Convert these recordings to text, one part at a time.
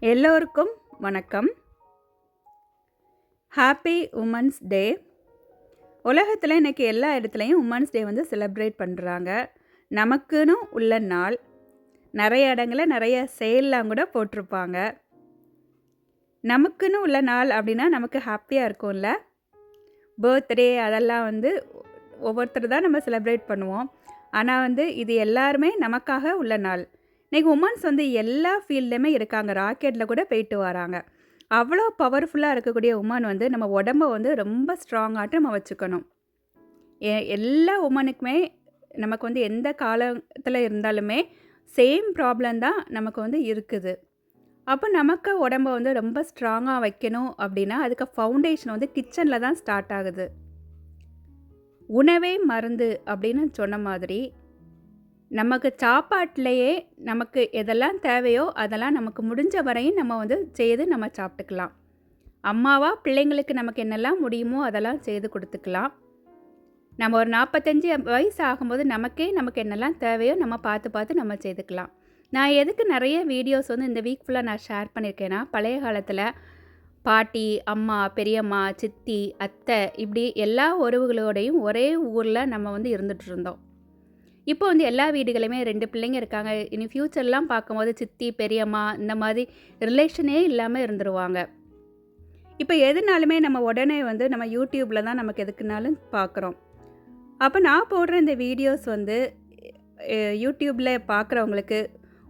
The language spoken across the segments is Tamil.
எல்லோருக்கும் வணக்கம். Happy women's day. உலகத்தில் இன்றைக்கி எல்லா இடத்துலையும் உமன்ஸ் டே வந்து செலிப்ரேட் பண்ணுறாங்க. நமக்குன்னு உள்ள நாள். நிறைய இடங்களில் நிறைய சேல்லாம் கூட போட்டிருப்பாங்க. நமக்குன்னு உள்ள நாள் அப்படின்னா நமக்கு ஹாப்பியாக இருக்கும்ல. பர்த்டே அதெல்லாம் வந்து ஒவ்வொருத்தர் தான் நம்ம செலிப்ரேட் பண்ணுவோம். ஆனால் வந்து இது எல்லாருமே நமக்காக உள்ள நாள். இன்றைக்கி உமன்ஸ் வந்து எல்லா ஃபீல்ட்லையுமே இருக்காங்க. ராக்கெட்டில் கூட போயிட்டு வராங்க. அவ்வளோ பவர்ஃபுல்லாக இருக்கக்கூடிய உமன் வந்து நம்ம உடம்ப வந்து ரொம்ப ஸ்ட்ராங்காட்டு நம்ம வச்சுக்கணும். எல்லா உமனுக்குமே நமக்கு வந்து எந்த காலத்தில் இருந்தாலுமே சேம் ப்ராப்ளம் தான் நமக்கு வந்து இருக்குது. அப்போ நமக்கு உடம்ப வந்து ரொம்ப ஸ்ட்ராங்காக வைக்கணும் அப்படின்னா அதுக்கு ஃபவுண்டேஷன் வந்து கிச்சனில் தான் ஸ்டார்ட் ஆகுது. உணவே மருந்து அப்படின்னு சொன்ன மாதிரி நமக்கு சாப்பாட்டிலேயே நமக்கு எதெல்லாம் தேவையோ அதெல்லாம் நமக்கு முடிஞ்ச வரையும் நம்ம வந்து செய்து நம்ம சாப்பிட்டுக்கலாம். அம்மாவா பிள்ளைங்களுக்கு நமக்கு என்னெல்லாம் முடியுமோ அதெல்லாம் செய்து கொடுத்துக்கலாம். நம்ம ஒரு 45 வயசு ஆகும்போது நமக்கு என்னெல்லாம் தேவையோ நம்ம பார்த்து நம்ம செய்துக்கலாம். நான் எதுக்கு நிறைய வீடியோஸ் வந்து இந்த வீக் ஃபுல்லாக நான் ஷேர் பண்ணியிருக்கேன்னா, பழைய காலத்தில் பாட்டி, அம்மா, பெரியம்மா, சித்தி, அத்தை இப்படி எல்லா உறவுகளோடையும் ஒரே ஊரில் நம்ம வந்து இருந்துகிட்டு இருந்தோம். இப்போ வந்து எல்லா வீடுகளுமே 2 பிள்ளைங்க இருக்காங்க. இனி ஃப்யூச்சர்லாம் பார்க்கும்போது சித்தி, பெரியம்மா இந்த மாதிரி ரிலேஷனே இல்லாமல் இருந்துருவாங்க. இப்போ எதுனாலுமே நம்ம உடனே வந்து நம்ம யூடியூப்பில் தான் நமக்கு எதுக்குனாலும் பார்க்குறோம். அப்போ நான் போடுற இந்த வீடியோஸ் வந்து யூடியூப்பில் பார்க்குறவங்களுக்கு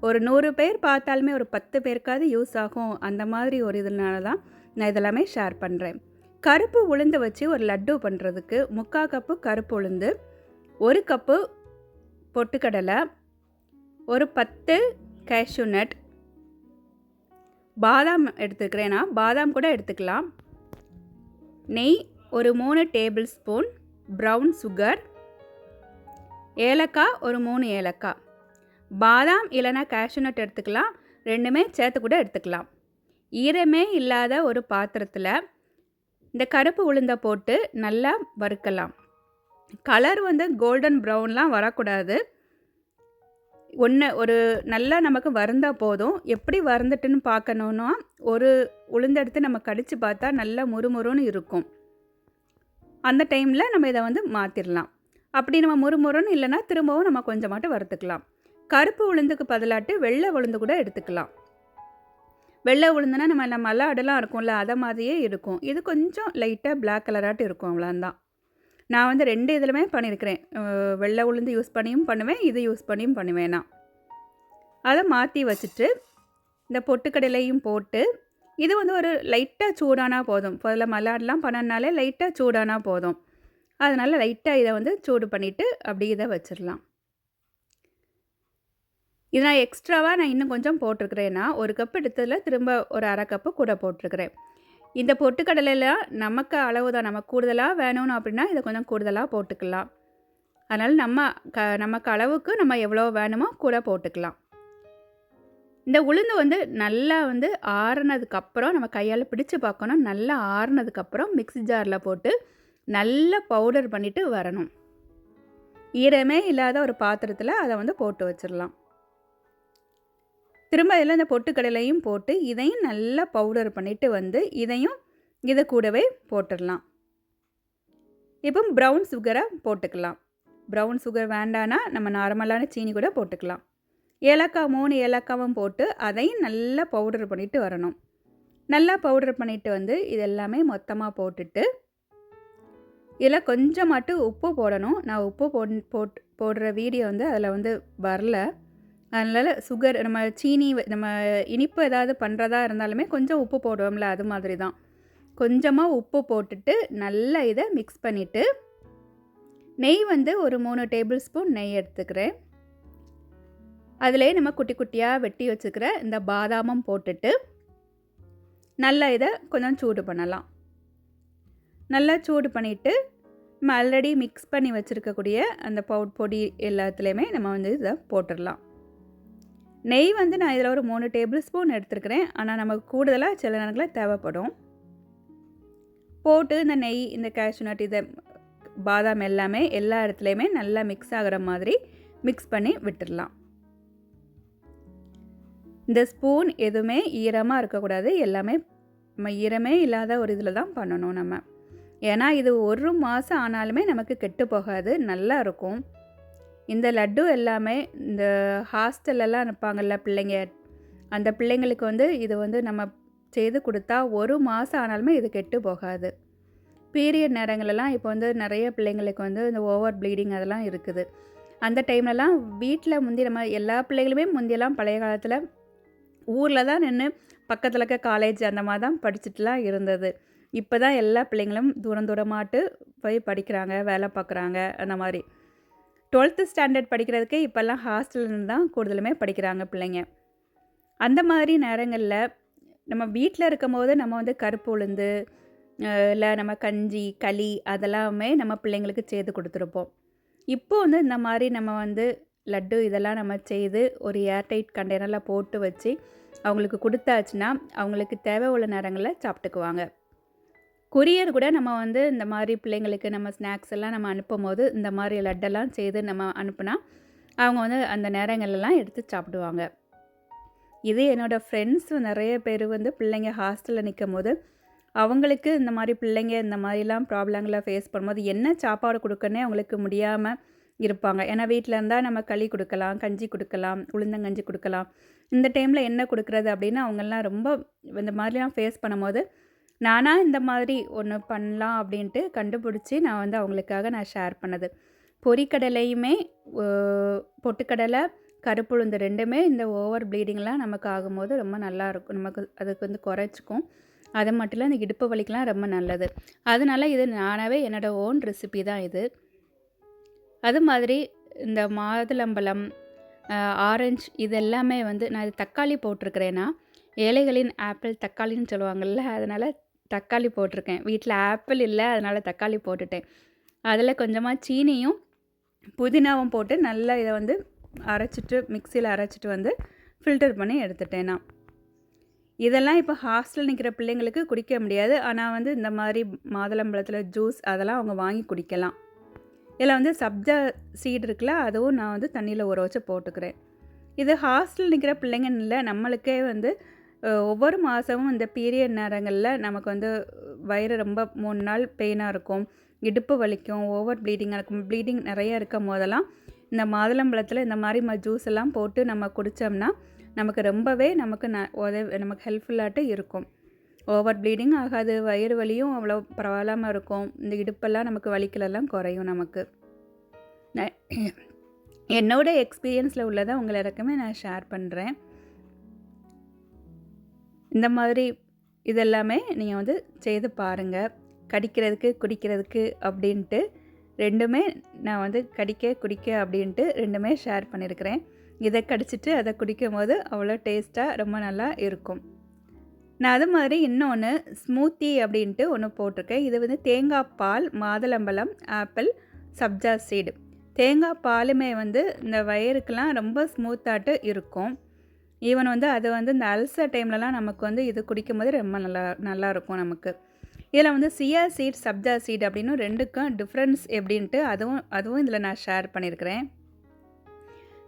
ஒரு 100 பேர் பார்த்தாலுமே ஒரு 10 பேருக்காவது யூஸ் ஆகும். அந்த மாதிரி ஒரு இதனால தான் நான் இதெல்லாமே ஷேர் பண்ணுறேன். கருப்பு உளுந்து வச்சு ஒரு லட்டு பண்ணுறதுக்கு 3/4 கப்பு கருப்பு உளுந்து, 1 கப்பு பொட்டுக்கடலை, ஒரு 10 கேஷ்யூ நட், பாதாம் எடுத்துக்கிறேன். நான் பாதாம் கூட எடுத்துக்கலாம். நெய் ஒரு 3 டேபிள் ஸ்பூன், ப்ரௌன் சுகர், ஏலக்காய் ஒரு 3 ஏலக்காய். பாதாம் இல்லைனா கேஷ்யூ நட் எடுத்துக்கலாம். ரெண்டுமே சேர்த்து கூட எடுத்துக்கலாம். ஈரமே இல்லாத ஒரு பாத்திரத்தில் இந்த கருப்பு உளுந்தை போட்டு நல்லா வறுக்கலாம். கலர் வந்து கோல்டன் ப்ரௌன்லாம் வரக்கூடாது. ஒரு நல்லா நமக்கு வறுந்தால் போதும். எப்படி வறுந்துட்டுன்னு பார்க்கணுன்னா, ஒரு உளுந்தெடுத்து நம்ம கடித்து பார்த்தா நல்லா முறுமுறுன்னு இருக்கும். அந்த டைமில் நம்ம இதை வந்து மாற்றிடலாம். அப்படி நம்ம முறுமுறுன்னு இல்லைன்னா திரும்பவும் நம்ம கொஞ்சமாட்டு வறுத்துக்கலாம். கருப்பு உளுந்துக்கு பதிலாட்டு வெள்ளை உளுந்து கூட எடுத்துக்கலாம். வெள்ளை உளுந்துனா நம்ம மல்லாடெல்லாம் இருக்கும்ல, அதை மாதிரியே இருக்கும். இது கொஞ்சம் லைட்டாக பிளாக் கலராட்டு இருக்கும். அவ்வளோதான். நான் வந்து 2 இதிலுமே பண்ணியிருக்கிறேன். வெள்ளை உளுந்து யூஸ் பண்ணியும் பண்ணுவேன், இது யூஸ் பண்ணியும் பண்ணுவேன். நான் அதை மாற்றி வச்சுட்டு இந்த பொட்டுக்கடலையும் போட்டு இது வந்து ஒரு லைட்டாக சூடானா போதும். முதல்ல மல்லாடெலாம் பண்ணனாலே லைட்டாக சூடானா போதும். அதனால் லைட்டாக இதை வந்து சூடு பண்ணிவிட்டு அப்படியே இதை வச்சிடலாம். இது நான் எக்ஸ்ட்ராவாக இன்னும் கொஞ்சம் போட்டிருக்கிறேன்னா, 1 கப் எடுத்ததில் திரும்ப ஒரு 1/2 கப்பு கூட போட்டிருக்கிறேன். இந்த பொட்டுக்கடலையில் நமக்கு அளவு தான். நமக்கு கூடுதலாக வேணும்னு அப்படின்னா இதை கொஞ்சம் கூடுதலாக போட்டுக்கலாம். அதனால் நமக்கு அளவுக்கு நம்ம எவ்வளோ வேணுமோ கூட போட்டுக்கலாம். இந்த உளுந்து வந்து நல்லா வந்து ஆறுனதுக்கப்புறம் நம்ம கையால் பிடிச்சு பார்க்கணும். நல்லா ஆறுனதுக்கப்புறம் மிக்ஸி ஜாரில் போட்டு நல்லா பவுடர் பண்ணிவிட்டு வரணும். ஈரமே இல்லாத ஒரு பாத்திரத்தில் அதை வந்து போட்டு வச்சிடலாம். திரும்ப இதில் இந்த பொட்டுக்கடலையும் போட்டு இதையும் நல்லா பவுடர் பண்ணிவிட்டு வந்து இதை கூடவே போட்டுடலாம். இப்போ ப்ரௌன் சுகரை போட்டுக்கலாம். ப்ரௌன் சுகர் வேண்டானா நம்ம நார்மலான சீனி கூட போட்டுக்கலாம். ஏலக்காய் 3 ஏலக்காவும் போட்டு அதையும் நல்லா பவுடர் பண்ணிவிட்டு வரணும். நல்லா பவுடர் பண்ணிவிட்டு வந்து இது எல்லாமே மொத்தமாக போட்டுட்டு இதில் கொஞ்சமாட்டு உப்பு போடணும். நான் உப்பு போடுற வீடியோ வந்து அதில் வந்து வரல. அதனால் சுகர் நம்ம சீனி நம்ம இனிப்பு ஏதாவது பண்ணுறதா இருந்தாலுமே கொஞ்சம் உப்பு போடுவோம்ல, அது மாதிரி தான். கொஞ்சமாக உப்பு போட்டுட்டு நல்லா இதை மிக்ஸ் பண்ணிவிட்டு நெய் வந்து ஒரு 3 டேபிள் ஸ்பூன் நெய் எடுத்துக்கிறேன். அதிலே நம்ம குட்டி குட்டியாக வெட்டி வச்சுக்கிற இந்த பாதாமும் போட்டுட்டு நல்லா இதை கொஞ்சம் சூடு பண்ணலாம். நல்லா சூடு பண்ணிவிட்டு நம்ம ஆல்ரெடி மிக்ஸ் பண்ணி வச்சுருக்கக்கூடிய அந்த பொடி எல்லாத்துலேயுமே நம்ம வந்து இதை போட்டுடலாம். நெய் வந்து நான் இதில் ஒரு 3 டேபிள் ஸ்பூன் எடுத்துருக்கிறேன். ஆனால் நமக்கு கூடுதலாக சில நேரங்களில் தேவைப்படும். போட்டு இந்த நெய், இந்த கேஷ்யூ நட், இதை பாதாம் எல்லாமே எல்லா இடத்துலையுமே நல்லா மிக்ஸ் ஆகிற மாதிரி மிக்ஸ் பண்ணி விட்டுடலாம். இந்த ஸ்பூன் எதுவுமே ஈரமாக இருக்கக்கூடாது. எல்லாமே நம்ம ஈரமே இல்லாத ஒரு இதில் தான் பண்ணணும் நம்ம. ஏன்னா இது 1 மாதம் ஆனாலுமே நமக்கு கெட்டு போகாது, நல்லா இருக்கும். இந்த லட்டு எல்லாமே இந்த ஹாஸ்டல்லலாம் இருப்பாங்கள்ல பிள்ளைங்க, அந்த பிள்ளைங்களுக்கு வந்து இது வந்து நம்ம செய்து கொடுத்தா 1 மாதம் ஆனாலுமே இது கெட்டு போகாது. பீரியட் நேரங்களெல்லாம் இப்போ வந்து நிறைய பிள்ளைங்களுக்கு வந்து இந்த ஓவர் ப்ளீடிங் அதெல்லாம் இருக்குது. அந்த டைம்லலாம் வீட்டில் முந்தி நம்ம எல்லா பிள்ளைகளுமே முந்தியெல்லாம் பழைய காலத்தில் ஊரில் தான் நின்று பக்கத்தில் இருக்க காலேஜ் அந்த மாதிரி தான் படிச்சுட்டுலாம் இருந்தது. இப்போ தான் எல்லா பிள்ளைங்களும் தூரம் தூரமாட்டு போய் படிக்கிறாங்க, வேலை பார்க்குறாங்க அந்த மாதிரி. 12th ஸ்டாண்டர்ட் படிக்கிறதுக்கே இப்போல்லாம் ஹாஸ்டல்லேருந்து தான் கூடுதலுமே படிக்கிறாங்க பிள்ளைங்க. அந்த மாதிரி நேரங்களில் நம்ம வீட்டில் இருக்கும்போது நம்ம வந்து கருப்பு உளுந்து இல்லை நம்ம கஞ்சி களி அதெல்லாமே நம்ம பிள்ளைங்களுக்கு செய்து கொடுத்துருப்போம். இப்போ வந்து இந்த மாதிரி நம்ம வந்து லட்டு இதெல்லாம் நம்ம செய்து ஒரு ஏர்டைட் கண்டெய்னரில் போட்டு வச்சு அவங்களுக்கு கொடுத்தாச்சுன்னா அவங்களுக்கு தேவை உள்ள நேரங்களில் சாப்பிட்டுக்குவாங்க. கொரியர் கூட நம்ம வந்து இந்த மாதிரி பிள்ளைங்களுக்கு நம்ம ஸ்நாக்ஸ் எல்லாம் நம்ம அனுப்பும் போது இந்த மாதிரி லட்டெல்லாம் செய்து நம்ம அனுப்புனா அவங்க வந்து அந்த நேரங்கள்லாம் எடுத்து சாப்பிடுவாங்க. இது என்னோடய ஃப்ரெண்ட்ஸ் நிறைய பேர் வந்து பிள்ளைங்க ஹாஸ்டலில் நிற்கும் போது அவங்களுக்கு இந்த மாதிரி பிள்ளைங்க இந்த மாதிரிலாம் ப்ராப்ளங்களை ஃபேஸ் பண்ணும்போது என்ன சாப்பாடு கொடுக்கணுன்னே அவங்களுக்கு முடியாமல் இருப்பாங்க. ஏன்னா வீட்டில் இருந்தால் நம்ம களி கொடுக்கலாம், கஞ்சி கொடுக்கலாம், உளுந்தங்கஞ்சி கொடுக்கலாம். இந்த டைமில் என்ன கொடுக்குறது அப்படின்னு அவங்கெல்லாம் ரொம்ப இந்த மாதிரிலாம் ஃபேஸ் பண்ணும்போது நானாக இந்த மாதிரி ஒன்று பண்ணலாம் அப்படின்ட்டு கண்டுபிடிச்சி நான் வந்து அவங்களுக்காக நான் ஷேர் பண்ணது. பொரிக்கடலையுமே பொட்டுக்கடலை கருப்புளுந்து ரெண்டுமே இந்த ஓவர் ப்ளீடிங்லாம் நமக்கு ஆகும்போது ரொம்ப நல்லாயிருக்கும். நமக்கு அதுக்கு வந்து குறைச்சிக்கும். அது மட்டும் இல்லை இந்த இடுப்பு வலிக்கெலாம் ரொம்ப நல்லது. அதனால இது நானாகவே என்னோடய ஓன் ரெசிபி தான் இது. அது மாதிரி இந்த மாதுளம்பழம், ஆரஞ்சு இது எல்லாமே வந்து நான் இது தக்காளி போட்டிருக்கிறேன்னா ஏழைகளின் ஆப்பிள் தக்காளின்னு சொல்லுவாங்கள்ல, அதனால் தக்காளி போட்டிருக்கேன். வீட்டில் ஆப்பிள் இல்லை, அதனால் தக்காளி போட்டுட்டேன். அதில் கொஞ்சமாக சீனியும் புதினாவும் போட்டு நல்லா இதை வந்து அரைச்சிட்டு மிக்சியில் அரைச்சிட்டு வந்து ஃபில்டர் பண்ணி எடுத்துட்டேன் நான். இதெல்லாம் இப்போ ஹாஸ்டல் நிற்கிற பிள்ளைங்களுக்கு குடிக்க முடியாது. ஆனால் வந்து இந்த மாதிரி மாதுளம்பழத்தில் ஜூஸ் அதெல்லாம் அவங்க வாங்கி குடிக்கலாம். இதில் வந்து சப்ஜா சீடு இருக்குல்ல, அதுவும் நான் வந்து தண்ணியில் ஊற வச்சு போட்டுக்கிறேன். இது ஹாஸ்டல் நிற்கிற பிள்ளைங்கன்னு இல்லை, நம்மளுக்கே வந்து ஒவ்வொரு மாதமும் இந்த பீரியட் நேரங்களில் நமக்கு வந்து வயிறு ரொம்ப 3 நாள் பெயினாக இருக்கும், இடுப்பு வலிக்கும், ஓவர் ப்ளீடிங்காக இருக்கும். ப்ளீடிங் நிறைய இருக்கும் போதெல்லாம் இந்த மாதுளம்பழத்தில் இந்த மாதிரி ஜூஸ் எல்லாம் போட்டு நம்ம குடித்தோம்னா நமக்கு ரொம்பவே நமக்கு நமக்கு ஹெல்ப்ஃபுல்லாட்டு இருக்கும். ஓவர் ப்ளீடிங் ஆகாது, வயிறு வலியும் அவ்வளோ பரவாயில்லாமல் இருக்கும். இந்த இடுப்பெல்லாம் நமக்கு வலிக்கலெல்லாம் குறையும் நமக்கு. என்னோட எக்ஸ்பீரியன்ஸில் உள்ளதை உங்களுக்குமே நான் ஷேர் பண்ணுறேன். இந்த மாதிரி இதெல்லாமே நீங்கள் வந்து செய்து பாருங்கள். கடிக்கிறதுக்கு குடிக்கிறதுக்கு அப்படின்ட்டு ரெண்டுமே நான் வந்து கடிக்க குடிக்க அப்படின்ட்டு ரெண்டுமே ஷேர் பண்ணியிருக்கிறேன். இதை கடிச்சிட்டு அதை குடிக்கும் போது அவ்வளோ டேஸ்ட்டாக ரொம்ப நல்லா இருக்கும். நான் அது மாதிரி இன்னொன்று ஸ்மூத்தி அப்படின்ட்டு ஒன்று போட்டிருக்கேன். இது வந்து தேங்காய் பால், மாதுளம்பழம், ஆப்பிள், சப்ஜா சீடு. தேங்காய் பாலுமே வந்து இந்த வயிறுக்கெலாம் ரொம்ப ஸ்மூத்தாட்டு இருக்கும். ஈவன் வந்து அது வந்து இந்த அல்சர் டைம்லலாம் நமக்கு வந்து இது குடிக்கும் போது ரொம்ப நல்லாயிருக்கும் நமக்கு. இதில் வந்து சியா சீட், சப்ஜா சீட் அப்படின்னு ரெண்டுக்கும் டிஃப்ரென்ஸ் எப்படின்ட்டு அதுவும் இதில் நான் ஷேர் பண்ணியிருக்கிறேன்.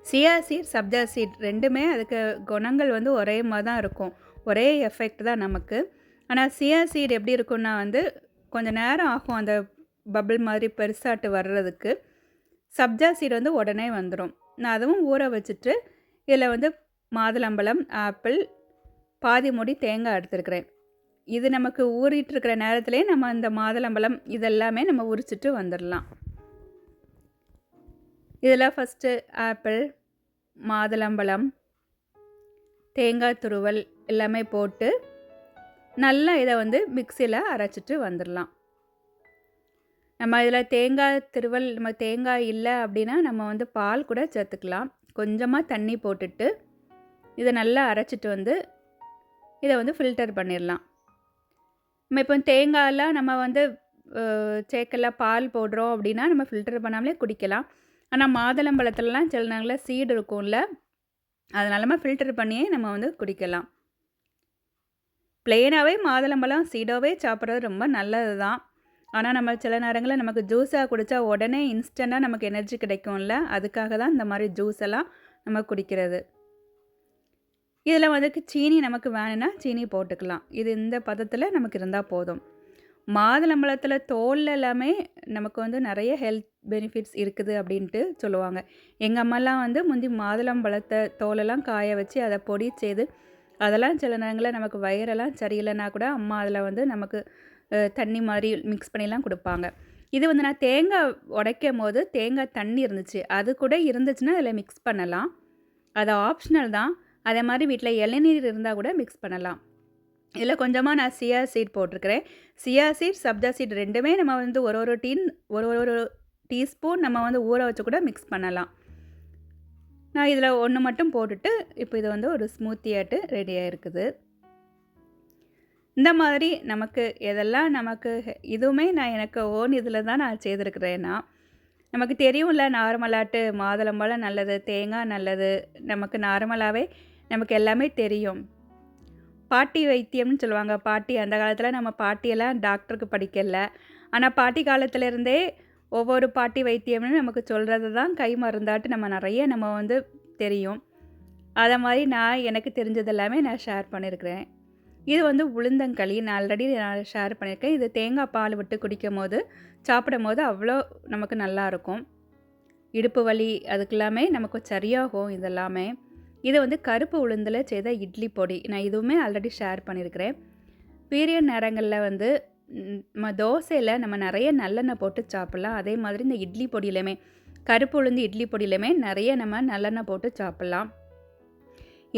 சியா சீட், சப்ஜா சீட் ரெண்டுமே அதுக்கு குணங்கள் வந்து ஒரே மாதிரி தான் இருக்கும், ஒரே எஃபெக்ட் தான் நமக்கு. ஆனால் சியா சீட் எப்படி இருக்குன்னா வந்து கொஞ்சம் நேரம் ஆகும் அந்த பபிள் மாதிரி பெருசாட்டு வர்றதுக்கு. சப்ஜா சீட் வந்து உடனே வந்துடும். நான் அதுவும் ஊற வச்சுட்டு இதில் வந்து மாதுளம்பழம், ஆப்பிள், பாதி மூடி தேங்காய் எடுத்துருக்கிறேன். இது நமக்கு ஊறிட்டு இருக்கிற நேரத்திலே நம்ம இந்த மாதுளம்பழம் இதெல்லாமே நம்ம உரிச்சிட்டு வந்துடலாம். இதில் ஃபஸ்ட்டு ஆப்பிள், மாதுளம்பழம், தேங்காய் துருவல் எல்லாமே போட்டு நல்லா இதை வந்து மிக்சியில் அரைச்சிட்டு வந்துடலாம். நம்ம இதில் தேங்காய் துருவல் நம்ம தேங்காய் இல்லை அப்படின்னா நம்ம வந்து பால் கூட சேர்த்துக்கலாம். கொஞ்சமாக தண்ணி போட்டுட்டு இதை நல்லா அரைச்சிட்டு வந்து இதை வந்து ஃபில்டர் பண்ணிடலாம். நம்ம இப்போ தேங்காயெல்லாம் நம்ம வந்து சேர்க்கல பால் போடுறோம் அப்படின்னா நம்ம ஃபில்டர் பண்ணாமலே குடிக்கலாம். ஆனால் மாதுளம்பழத்துலலாம் சில நேரங்களில் சீடு இருக்கும்ல, அதனால நம்ம ஃபில்டர் பண்ணியே நம்ம வந்து குடிக்கலாம். ப்ளெயினாகவே மாதுளம்பழம் சீடாகவே சாப்பிட்றது ரொம்ப நல்லது தான். ஆனால் நம்ம சில நேரங்களில் நமக்கு ஜூஸாக குடித்தா உடனே இன்ஸ்டண்ட்டாக நமக்கு எனர்ஜி கிடைக்கும்ல, அதுக்காக தான் இந்த மாதிரி ஜூஸ் எல்லாம் நம்ம குடிக்கிறது. இதில் வந்து சீனி நமக்கு வேணும்னா சீனி போட்டுக்கலாம். இது இந்த பதத்தில் நமக்கு இருந்தால் போதும். மாதுளம்பழத்தில் தோல் எல்லாமே நமக்கு வந்து நிறைய ஹெல்த் பெனிஃபிட்ஸ் இருக்குது அப்படின்ட்டு சொல்லுவாங்க. எங்கள் அம்மாலாம் வந்து முந்தி மாதுளம்பழத்தை தோலெல்லாம் காய வச்சு அதை பொடி செய்து அதெல்லாம் சில நேரங்களில் நமக்கு வயிறெல்லாம் சரியில்லைன்னா கூட அம்மா அதில் வந்து நமக்கு தண்ணி மாதிரி மிக்ஸ் பண்ணிலாம் கொடுப்பாங்க. இது வந்து நான் தேங்காய் உடைக்கும் போது தேங்காய் தண்ணி இருந்துச்சு. அது கூட இருந்துச்சுன்னா அதில் மிக்ஸ் பண்ணலாம். அது ஆப்ஷனல் தான். அதே மாதிரி வீட்டில் இளநீர் இருந்தால் கூட மிக்ஸ் பண்ணலாம். இதில் கொஞ்சமாக நான் சியா சீட் போட்டிருக்கிறேன். சியா சீட், சப்ஜா சீட் 2மே நம்ம வந்து ஒரு டீஸ்பூன் நம்ம வந்து ஊற வச்சு கூட மிக்ஸ் பண்ணலாம். நான் இதில் 1 மட்டும் போட்டுட்டு இப்போ இது வந்து ஒரு ஸ்மூத்தியாட்டு ரெடியாக இருக்குது. இந்த மாதிரி நமக்கு எதெல்லாம் நமக்கு இதுவுமே நான் எனக்கு ஓன் இதில் தான் நான் செய்திருக்கிறேன்னா, நமக்கு தெரியும்ல நார்மலாட்டு மாதுளம்பழம் நல்லது, தேங்காய் நல்லது, நமக்கு நார்மலாகவே நமக்கு எல்லாமே தெரியும். பாட்டி வைத்தியம்னு சொல்லுவாங்க. பாட்டி அந்த காலத்தில் நம்ம பாட்டியெல்லாம் டாக்டருக்கு படிக்கல. ஆனால் பாட்டி காலத்துலேருந்தே ஒவ்வொரு பாட்டி வைத்தியம்னு நமக்கு சொல்கிறது தான் கை மருந்தாட்டு நம்ம வந்து தெரியும். அதை மாதிரி நான் எனக்கு தெரிஞ்சது எல்லாமே நான் ஷேர் பண்ணியிருக்கிறேன். இது வந்து உளுந்தங்களி நான் ஆல்ரெடி ஷேர் பண்ணியிருக்கேன். இது தேங்காய் பால் விட்டு குடிக்கும்போது சாப்பிடும் போது அவ்வளோ நமக்கு நல்லாயிருக்கும். இடுப்பு வலி அதுக்கெல்லாமே நமக்கு சரியாகும் இதெல்லாமே. இது வந்து கருப்பு உளுந்தில் செய்த இட்லி பொடி. நான் இதுவுமே ஆல்ரெடி ஷேர் பண்ணியிருக்கிறேன். பீரியட் நேரங்களில் வந்து நம்ம தோசையில் நம்ம நிறைய நல்லெண்ணெய் போட்டு சாப்பிட்லாம். அதே மாதிரி இந்த இட்லி பொடியிலையுமே கருப்பு உளுந்து இட்லி பொடியிலையுமே நிறைய நம்ம நல்லெண்ணெய் போட்டு சாப்பிட்லாம்.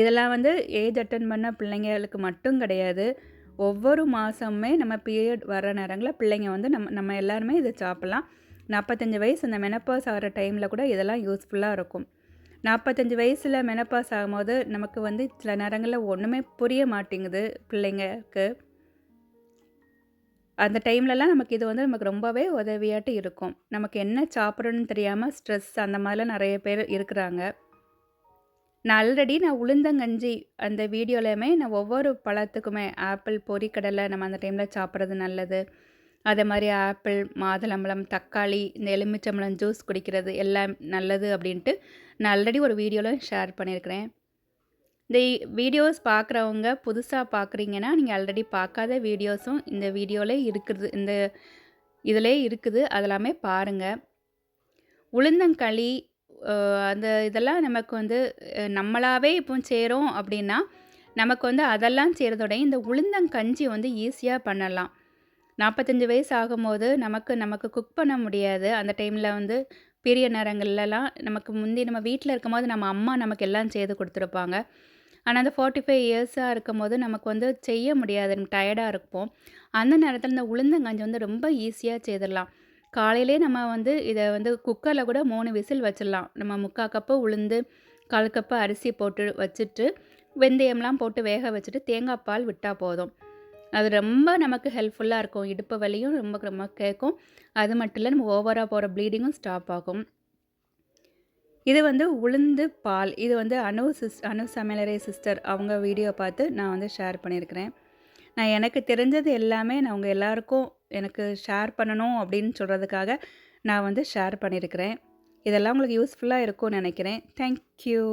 இதெல்லாம் வந்து ஏஜ் அட்டன் பண்ண பிள்ளைங்களுக்கு மட்டும் கிடையாது. ஒவ்வொரு மாதமுமே நம்ம பீரியட் வர நேரங்களில் பிள்ளைங்க வந்து நம்ம எல்லாருமே இதை சாப்பிட்லாம். 45 வயசு அந்த மெனப்பாஸ் ஆகிற டைமில் கூட இதெல்லாம் யூஸ்ஃபுல்லாக இருக்கும். 45 வயசில் மெனப்பாஸ் ஆகும்போது நமக்கு வந்து சில நேரங்களில் ஒன்றுமே புரிய மாட்டேங்குது பிள்ளைங்களுக்கு. அந்த டைம்லலாம் நமக்கு இது வந்து நமக்கு ரொம்பவே உதவியாட்டு இருக்கும். நமக்கு என்ன சாப்பிட்றோன்னு தெரியாமல் ஸ்ட்ரெஸ் அந்த மாதிரிலாம் நிறைய பேர் இருக்கிறாங்க. நான் உளுந்தங்கஞ்சி அந்த வீடியோலையுமே நான் ஒவ்வொரு பழத்துக்குமே ஆப்பிள், பொரிக்கடலை நம்ம அந்த டைமில் சாப்பிட்றது நல்லது. அதே மாதிரி ஆப்பிள், மாதுளம்பழம், தக்காளி, இந்த எலுமிச்சம்பழம் ஜூஸ் குடிக்கிறது எல்லாம் நல்லது அப்படின்ட்டு நான் ஆல்ரெடி ஒரு வீடியோவில் ஷேர் பண்ணியிருக்கிறேன். இந்த வீடியோஸ் பார்க்குறவங்க புதுசாக பார்க்குறீங்கன்னா நீங்கள் ஆல்ரெடி பார்க்காத வீடியோஸும் இந்த வீடியோவிலே இருக்குது. இதிலே இருக்குது. அதெல்லாமே பாருங்கள். உளுந்தங்களி அந்த இதெல்லாம் நமக்கு வந்து நம்மளாவே இப்போ செய்கிறோம் அப்படின்னா நமக்கு வந்து அதெல்லாம் செய்கிறதோட இந்த உளுந்தங்கஞ்சி வந்து ஈஸியாக பண்ணலாம். 45 வயசு ஆகும்போது நமக்கு குக் பண்ண முடியாது. அந்த டைமில் வந்து பீரியட் நேரங்கள்லலாம் நமக்கு முந்தி நம்ம வீட்டில் இருக்கும்போது நம்ம அம்மா நமக்கு எல்லாம் செய்து கொடுத்துருப்பாங்க. ஆனால் அந்த 45 இயர்ஸாக இருக்கும்போது நமக்கு வந்து செய்ய முடியாது. நம்ம டயர்டாக இருப்போம். அந்த நேரத்தில் இந்த உளுந்தங்கஞ்சி வந்து ரொம்ப ஈஸியாக செய்திடலாம். காலையிலே நம்ம வந்து இதை வந்து குக்கரில் கூட 3 விசில் வச்சிடலாம். நம்ம 3/4 கப்பு உளுந்து, 1/4 கப்பு அரிசி போட்டு வச்சுட்டு வெந்தயம்லாம் போட்டு வேக வச்சுட்டு தேங்காய் பால் விட்டால் போதும். அது ரொம்ப நமக்கு ஹெல்ப்ஃபுல்லாக இருக்கும். இடுப்பு வலியும் ரொம்ப ரொம்ப கேட்கும். அது மட்டும் இல்லை நம்ம ஓவராக போகிற ப்ளீடிங்கும் ஸ்டாப் ஆகும். இது வந்து உளுந்து பால். இது வந்து அனு சமையலறை சிஸ்டர் அவங்க வீடியோ பார்த்து நான் வந்து ஷேர் பண்ணியிருக்கிறேன். நான் எனக்கு தெரிஞ்சது எல்லாமே நான் உங்கள் எல்லாருக்கும் எனக்கு ஷேர் பண்ணணும் அப்படின்னு சொல்கிறதுக்காக நான் வந்து ஷேர் பண்ணியிருக்கிறேன். இதெல்லாம் உங்களுக்கு யூஸ்ஃபுல்லாக இருக்கும்னு நினைக்கிறேன். தேங்க்யூ.